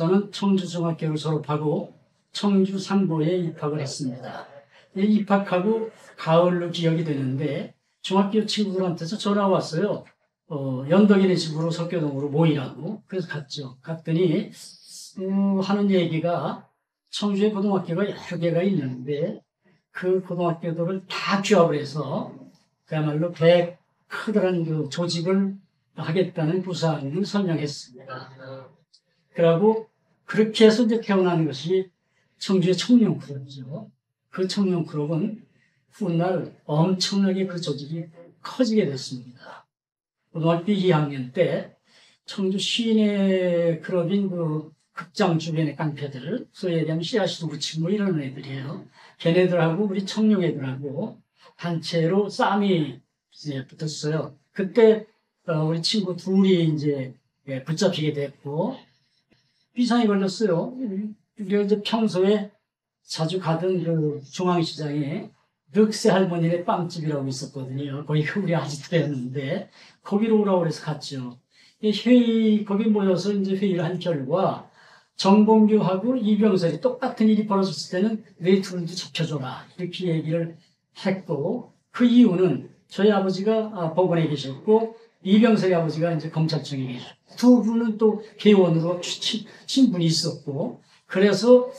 저는 청주중학교를 졸업하고 청주 상고에 입학을 했습니다. 입학하고 가을로 기억이 되는데 중학교 친구들한테서 전화가 왔어요. 연덕이네 집으로 석교동으로 모이라고. 그래서 갔죠. 갔더니 하는 얘기가 청주에 고등학교가 여러 개가 있는데 그 고등학교들을 다 규합을 해서 그야말로 크더란 그 조직을 하겠다는 구상을 설명했습니다. 그러고 그렇게 해서 이제 태어난 것이 청주의 청룡클럽이죠. 그 청룡클럽은 훗날 엄청나게 그 조직이 커지게 됐습니다. 고등학교 2학년 때 청주 시내 클럽인 그 극장 주변의 깡패들, 소위 얘기하면 씨앗이도 붙이고 뭐 이런 애들이에요. 걔네들하고 우리 청룡 애들하고 단체로 싸움이 이제 붙었어요. 그때 우리 친구 둘이 이제 붙잡히게 됐고 비상이 걸렸어요. 우리가 이제 평소에 자주 가던 그 중앙시장에 늑세 할머니네 빵집이라고 있었거든요. 거기가 우리 아지트였는데 거기로 오라고 그래서 갔죠. 거기 모여서 이제 회의를 한 결과 정봉규하고 이병설이 똑같은 일이 벌어졌을 때는 너희 둘도 잡혀줘라 이렇게 얘기를 했고 그 이유는 저희 아버지가 법원에 계셨고 이병설이 아버지가 이제 검찰청에 계셨고 두 분은 또 개원으로 친분이 있었고 그래서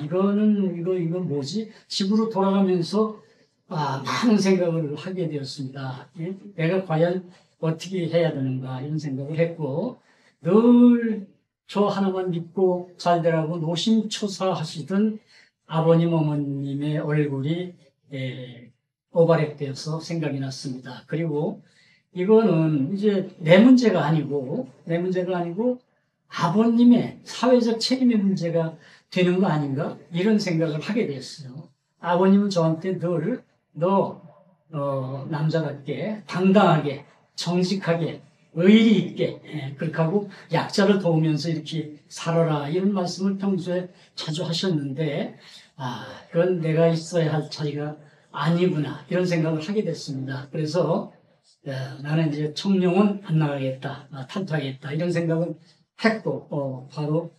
이건 뭐지? 집으로 돌아가면서 많은 생각을 하게 되었습니다. 내가 과연 어떻게 해야 되는가 이런 생각을 했고 늘 저 하나만 믿고 살더라고 노심초사하시던 아버님 어머님의 얼굴이 오버랩되어서 생각이 났습니다. 그리고 이거는 이제 내 문제가 아니고 아버님의 사회적 책임의 문제가 되는 거 아닌가 이런 생각을 하게 됐어요. 아버님은 저한테 늘 남자답게 당당하게 정직하게 의리 있게 그렇게 하고 약자를 도우면서 이렇게 살아라 이런 말씀을 평소에 자주 하셨는데 그건 내가 있어야 할 자리가 아니구나 이런 생각을 하게 됐습니다. 그래서 나는 이제 청룡은 안 나가겠다, 탈퇴하겠다 이런 생각을 했고 바로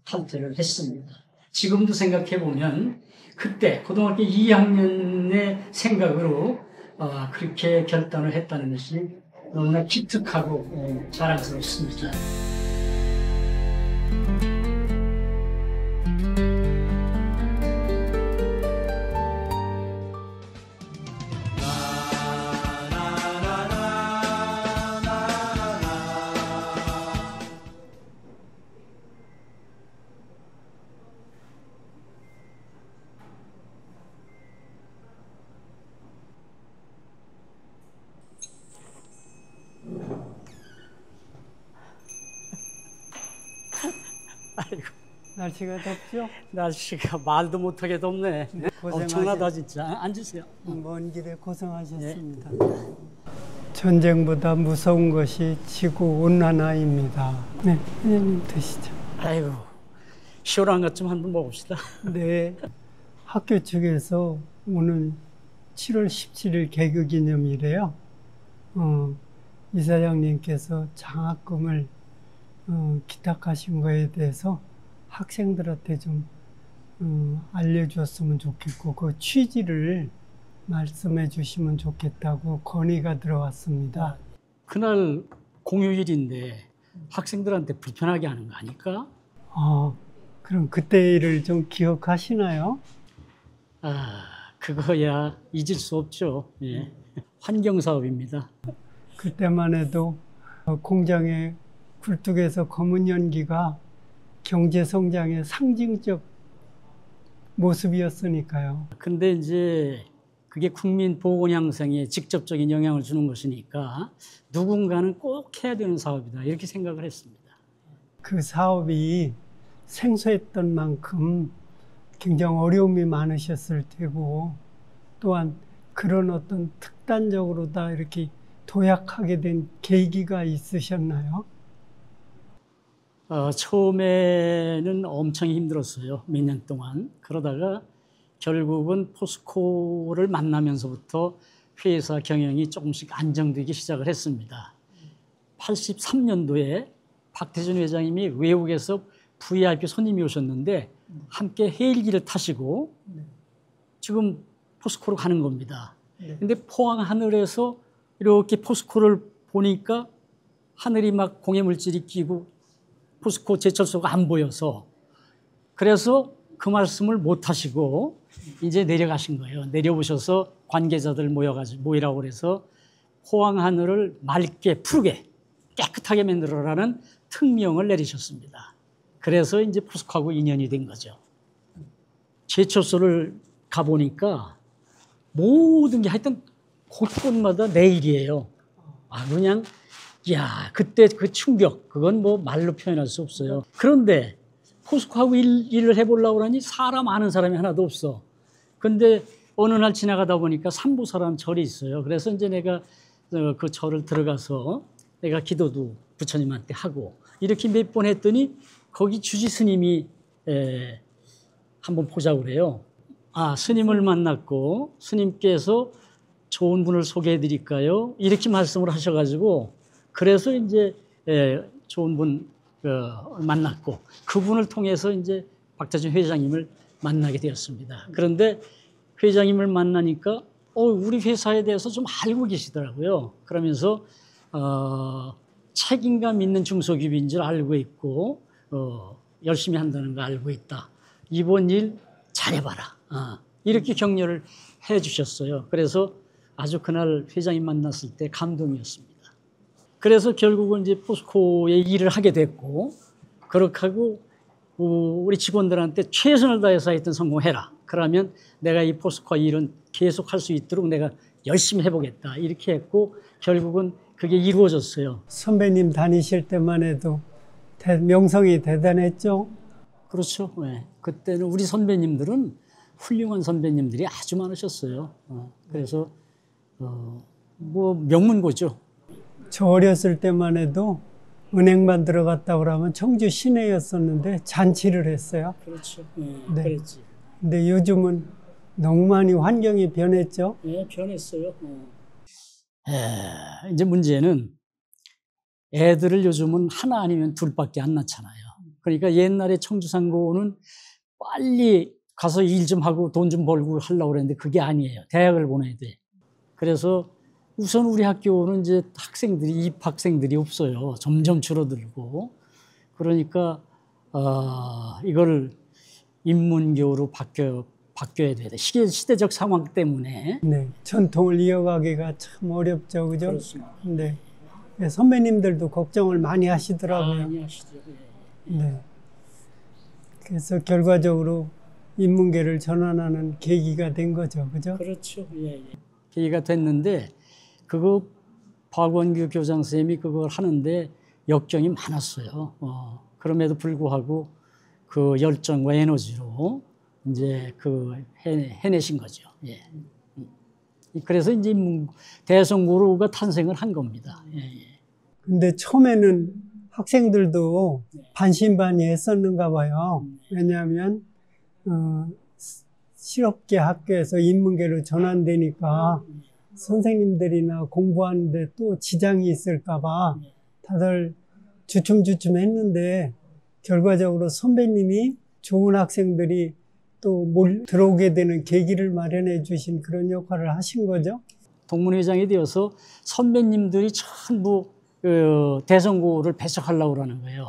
탈퇴를 했습니다. 지금도 생각해 보면 그때 고등학교 2학년의 생각으로 그렇게 결단을 했다는 것이 너무나 기특하고 자랑스럽습니다. 아이고. 날씨가 덥죠? 날씨가 말도 못하게 덥네. 엄청나다 진짜. 앉으세요. 먼 길에 고생하셨습니다. 네. 전쟁보다 무서운 것이 지구온난화입니다. 네, 회장님 드시죠. 아이고, 시원한 것 좀 한번 먹읍시다. 네, 학교 측에서 오늘 7월 17일 개교기념이래요. 이사장님께서 장학금을 기탁하신 거에 대해서 학생들한테 좀 알려주었으면 좋겠고 그 취지를 말씀해 주시면 좋겠다고 건의가 들어왔습니다. 그날 공휴일인데 학생들한테 불편하게 하는 거 아닐까? 그럼 그때 일을 좀 기억하시나요? 그거야 잊을 수 없죠. 예. 환경사업입니다. 그때만 해도 공장에 굴뚝에서 검은 연기가 경제성장의 상징적 모습이었으니까요. 근데 이제 그게 국민 보건 향상에 직접적인 영향을 주는 것이니까 누군가는 꼭 해야 되는 사업이다 이렇게 생각을 했습니다. 그 사업이 생소했던 만큼 굉장히 어려움이 많으셨을 테고 또한 그런 어떤 특단적으로 다 이렇게 도약하게 된 계기가 있으셨나요? 처음에는 엄청 힘들었어요. 몇 년 동안. 그러다가 결국은 포스코를 만나면서부터 회사 경영이 조금씩 안정되기 시작을 했습니다. 83년도에 박태준 회장님이 외국에서 VIP 손님이 오셨는데 함께 헬기를 타시고 지금 포스코로 가는 겁니다. 근데 포항 하늘에서 이렇게 포스코를 보니까 하늘이 막 공해물질이 끼고 포스코 제철소가 안 보여서 그래서 그 말씀을 못 하시고 이제 내려가신 거예요. 내려오셔서 관계자들 모이라고 그래서 포항 하늘을 맑게 푸르게 깨끗하게 만들어라는 특명을 내리셨습니다. 그래서 이제 포스코하고 인연이 된 거죠. 제철소를 가보니까 모든 게 하여튼 곳곳마다 내일이에요. 그냥 야 그때 그 충격 그건 뭐 말로 표현할 수 없어요. 그런데 포스코하고 일을 해보려고 하니 사람 아는 사람이 하나도 없어. 근데 어느 날 지나가다 보니까 삼보사라는 절이 있어요. 그래서 이제 내가 그 절을 들어가서 내가 기도도 부처님한테 하고 이렇게 몇 번 했더니 거기 주지 스님이 한번 보자고 그래요. 스님을 만났고 스님께서 좋은 분을 소개해 드릴까요? 이렇게 말씀을 하셔가지고 그래서 이제 좋은 분 만났고 그분을 통해서 이제 박태준 회장님을 만나게 되었습니다. 그런데 회장님을 만나니까 우리 회사에 대해서 좀 알고 계시더라고요. 그러면서 책임감 있는 중소기업인 줄 알고 있고 열심히 한다는 거 알고 있다. 이번 일 잘해봐라. 이렇게 격려를 해 주셨어요. 그래서 아주 그날 회장님 만났을 때 감동이었습니다. 그래서 결국은 이제 포스코에 일을 하게 됐고 그렇게 하고 우리 직원들한테 최선을 다해서 하여튼 성공해라. 그러면 내가 이 포스코 일은 계속 할 수 있도록 내가 열심히 해보겠다. 이렇게 했고 결국은 그게 이루어졌어요. 선배님 다니실 때만 해도 명성이 대단했죠? 그렇죠. 네. 그때는 우리 선배님들은 훌륭한 선배님들이 아주 많으셨어요. 그래서 뭐 명문고죠. 저 어렸을 때만 해도 은행만 들어갔다 그러면 청주 시내였었는데 잔치를 했어요. 그렇죠. 네. 그랬지. 근데 요즘은 너무 많이 환경이 변했죠. 네, 변했어요. 이제 문제는 애들을 요즘은 하나 아니면 둘밖에 안 낳잖아요. 그러니까 옛날에 청주상고는 빨리 가서 일 좀 하고 돈 좀 벌고 하려고 그랬는데 그게 아니에요. 대학을 보내야 돼. 그래서 우선 우리 학교는 이제 입학생들이 없어요. 점점 줄어들고. 그러니까, 이걸 인문교로 바뀌어야 돼. 시대적 상황 때문에. 네. 전통을 이어가기가 참 어렵죠. 그죠? 그렇습니다. 네. 선배님들도 걱정을 많이 하시더라고요. 많이 하시죠. 네. 그래서 결과적으로 인문계를 전환하는 계기가 된 거죠. 그죠? 그렇죠. 계기가 됐는데, 그거 박원규 교장 선생님이 그걸 하는데 역경이 많았어요. 그럼에도 불구하고 그 열정과 에너지로 이제 해내신 거죠. 예. 그래서 이제 대성고루가 탄생을 한 겁니다. 근데 처음에는 학생들도 반신반의했었는가 봐요. 왜냐하면 실업계 학교에서 인문계로 전환되니까 선생님들이나 공부하는데 또 지장이 있을까 봐 다들 주춤주춤 했는데 결과적으로 선배님이 좋은 학생들이 또 들어오게 되는 계기를 마련해 주신 그런 역할을 하신 거죠. 동문회장이 되어서 선배님들이 전부 대성고를 배척하려고 하는 거예요.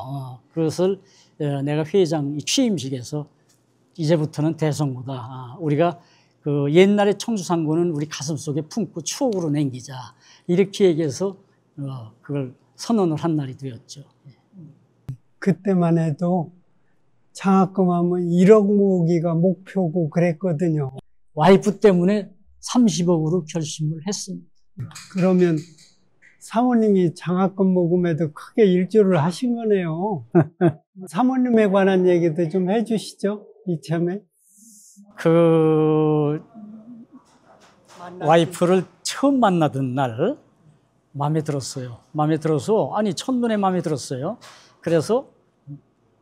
그것을 내가 회장 취임식에서 이제부터는 대성고다. 우리가 그 옛날에 청주상고는 우리 가슴속에 품고 추억으로 남기자. 이렇게 얘기해서 그걸 선언을 한 날이 되었죠. 그때만 해도 장학금 하면 1억 모으기가 목표고 그랬거든요. 와이프 때문에 30억으로 결심을 했습니다. 그러면 사모님이 장학금 모금에도 크게 일조를 하신 거네요. 사모님에 관한 얘기도 좀 해주시죠, 이참에. 그 와이프를 처음 만나던 날 마음에 들었어요. 마음에 들어서 첫눈에 마음에 들었어요. 그래서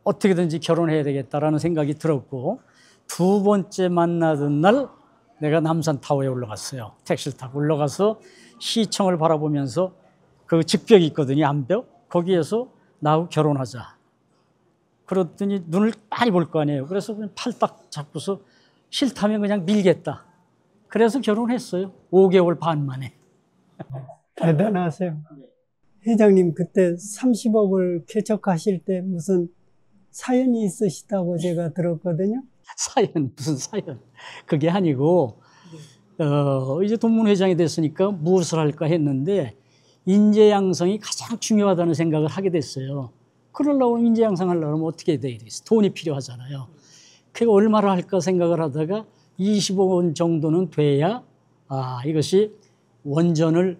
어떻게든지 결혼해야 되겠다라는 생각이 들었고 두 번째 만나던 날 내가 남산타워에 올라갔어요. 택시를 타고 올라가서 시청을 바라보면서 그 직벽이 있거든요. 암벽. 거기에서 나하고 결혼하자. 그랬더니 눈을 많이 볼 거 아니에요. 그래서 그냥 팔딱 잡고서 싫다면 그냥 밀겠다. 그래서 결혼했어요. 5개월 반 만에. 대단하세요. 회장님 그때 30억을 쾌척하실 때 무슨 사연이 있으시다고 제가 들었거든요. 사연, 무슨 사연. 그게 아니고, 이제 동문회장이 됐으니까 무엇을 할까 했는데, 인재 양성이 가장 중요하다는 생각을 하게 됐어요. 그러려고 인재 양성하려면 어떻게 해야 되겠어요? 돈이 필요하잖아요. 그게 얼마나 할까 생각을 하다가 25억 원 정도는 돼야, 이것이 원전을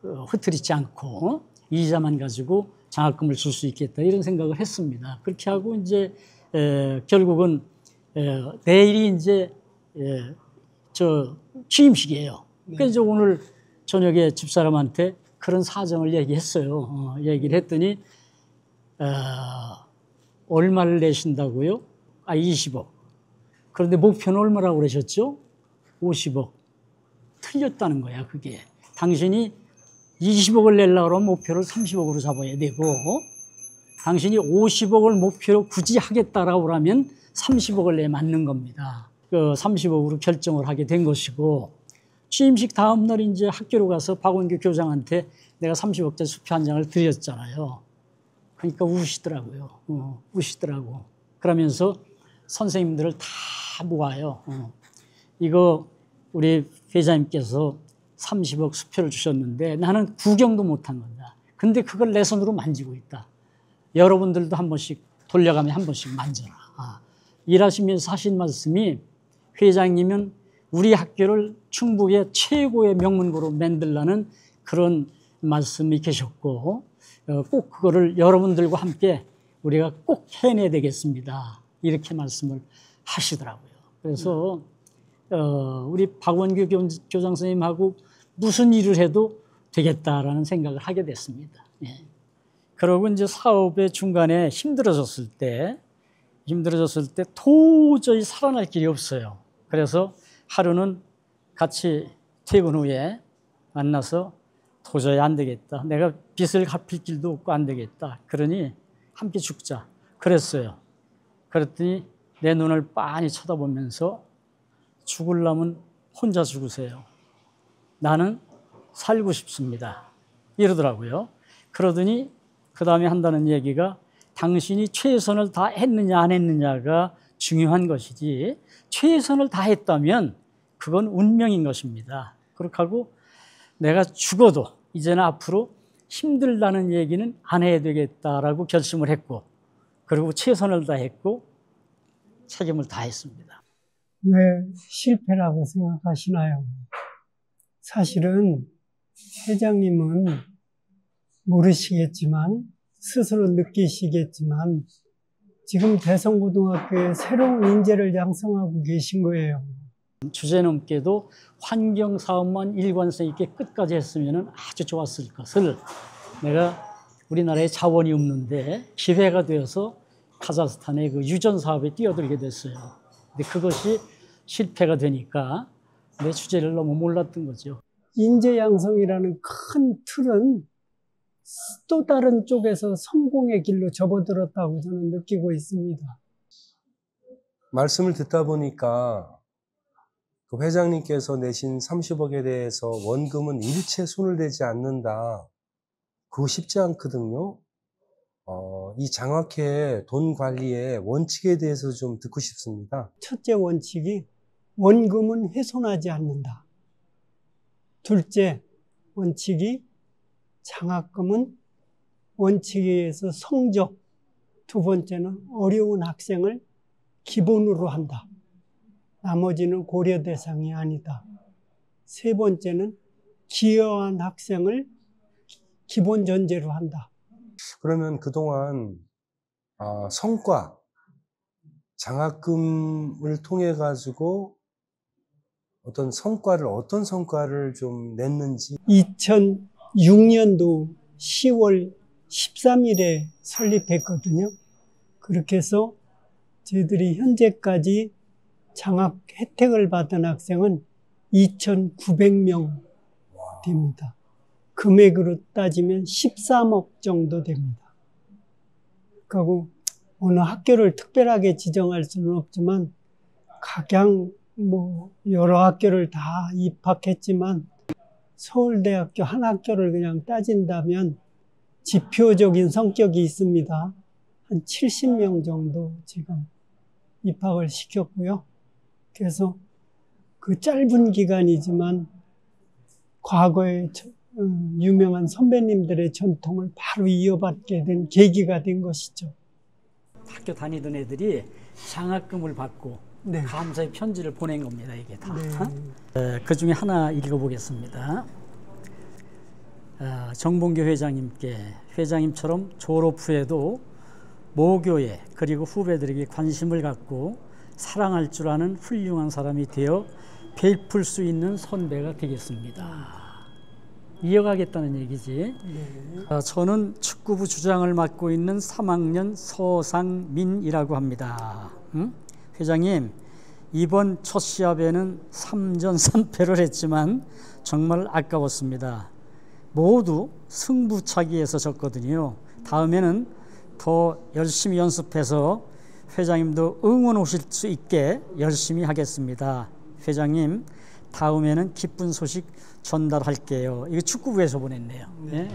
흐트리지 않고 이자만 가지고 장학금을 줄 수 있겠다 이런 생각을 했습니다. 그렇게 하고 이제 결국은 내일이 이제 저 취임식이에요. 그래서 이제 오늘 저녁에 집사람한테 그런 사정을 얘기했어요. 얘기를 했더니 얼마를 내신다고요? 20억. 그런데 목표는 얼마라고 그러셨죠? 50억. 틀렸다는 거야, 그게. 당신이 20억을 내려고 그러면 목표를 30억으로 잡아야 되고, 당신이 50억을 목표로 굳이 하겠다라고 하면 30억을 내 맞는 겁니다. 그 30억으로 결정을 하게 된 것이고, 취임식 다음 날 이제 학교로 가서 박원규 교장한테 내가 30억짜리 수표 한 장을 드렸잖아요. 그러니까 우시더라고요. 우시더라고. 그러면서 선생님들을 다 모아요. 이거 우리 회장님께서 30억 수표를 주셨는데 나는 구경도 못한 거다. 근데 그걸 내 손으로 만지고 있다. 여러분들도 한 번씩 돌려가며 한 번씩 만져라. 일하시면서 하신 말씀이 회장님은 우리 학교를 충북의 최고의 명문고로 만들라는 그런 말씀이 계셨고 꼭 그거를 여러분들과 함께 우리가 꼭 해내야 되겠습니다. 이렇게 말씀을 하시더라고요. 그래서 우리 박원규 교장 선생님하고 무슨 일을 해도 되겠다라는 생각을 하게 됐습니다. 예. 그러고 이제 사업의 중간에 힘들어졌을 때 도저히 살아날 길이 없어요. 그래서 하루는 같이 퇴근 후에 만나서 도저히 안 되겠다. 내가 빚을 갚을 길도 없고 안 되겠다. 그러니 함께 죽자. 그랬어요. 그랬더니 내 눈을 빤히 쳐다보면서 죽으려면 혼자 죽으세요. 나는 살고 싶습니다. 이러더라고요. 그러더니 그 다음에 한다는 얘기가 당신이 최선을 다했느냐 안 했느냐가 중요한 것이지 최선을 다했다면 그건 운명인 것입니다. 그렇게 하고 내가 죽어도 이제는 앞으로 힘들다는 얘기는 안 해야 되겠다라고 결심을 했고 그리고 최선을 다했고 책임을 다했습니다. 왜 실패라고 생각하시나요? 사실은 회장님은 모르시겠지만 스스로 느끼시겠지만 지금 대성고등학교에 새로운 인재를 양성하고 계신 거예요. 주제넘게도 환경사업만 일관성 있게 끝까지 했으면 아주 좋았을 것을 내가 우리나라에 자원이 없는데 기회가 되어서 카자흐스탄의 그 유전 사업에 뛰어들게 됐어요. 근데 그것이 실패가 되니까 내 주제를 너무 몰랐던 거죠. 인재 양성이라는 큰 틀은 또 다른 쪽에서 성공의 길로 접어들었다고 저는 느끼고 있습니다. 말씀을 듣다 보니까 그 회장님께서 내신 30억에 대해서 원금은 일체 손을 대지 않는다. 그거 쉽지 않거든요. 이 장학회 돈 관리의 원칙에 대해서 좀 듣고 싶습니다. 첫째 원칙이 원금은 훼손하지 않는다. 둘째 원칙이 장학금은 원칙에 의해서 성적. 두 번째는 어려운 학생을 기본으로 한다. 나머지는 고려 대상이 아니다. 세 번째는 기여한 학생을 기본 전제로 한다. 그러면 그동안 성과, 장학금을 통해 가지고 어떤 성과를 좀 냈는지. 2006년도 10월 13일에 설립했거든요. 그렇게 해서 저희들이 현재까지 장학 혜택을 받은 학생은 2,900명 됩니다. 금액으로 따지면 13억 정도 됩니다. 그리고 어느 학교를 특별하게 지정할 수는 없지만 각양 뭐 여러 학교를 다 입학했지만 서울대학교 한 학교를 그냥 따진다면 지표적인 성격이 있습니다. 한 70명 정도 지금 입학을 시켰고요. 그래서 그 짧은 기간이지만 과거에 유명한 선배님들의 전통을 바로 이어받게 된 계기가 된 것이죠. 학교 다니던 애들이 장학금을 받고 네. 감사의 편지를 보낸 겁니다. 이게 다. 네. 그 중에 하나 읽어보겠습니다. 정봉교 회장님께 회장님처럼 졸업 후에도 모교에 그리고 후배들에게 관심을 갖고 사랑할 줄 아는 훌륭한 사람이 되어 베풀 수 있는 선배가 되겠습니다. 이어가겠다는 얘기지. 저는 축구부 주장을 맡고 있는 3학년 서상민이라고 합니다. 회장님, 이번 첫 시합에는 3전 3패를 했지만 정말 아까웠습니다. 모두 승부차기에서 졌거든요. 다음에는 더 열심히 연습해서 회장님도 응원 오실 수 있게 열심히 하겠습니다. 회장님, 다음에는 기쁜 소식 전달할게요. 이거 축구부에서 보냈네요. 네.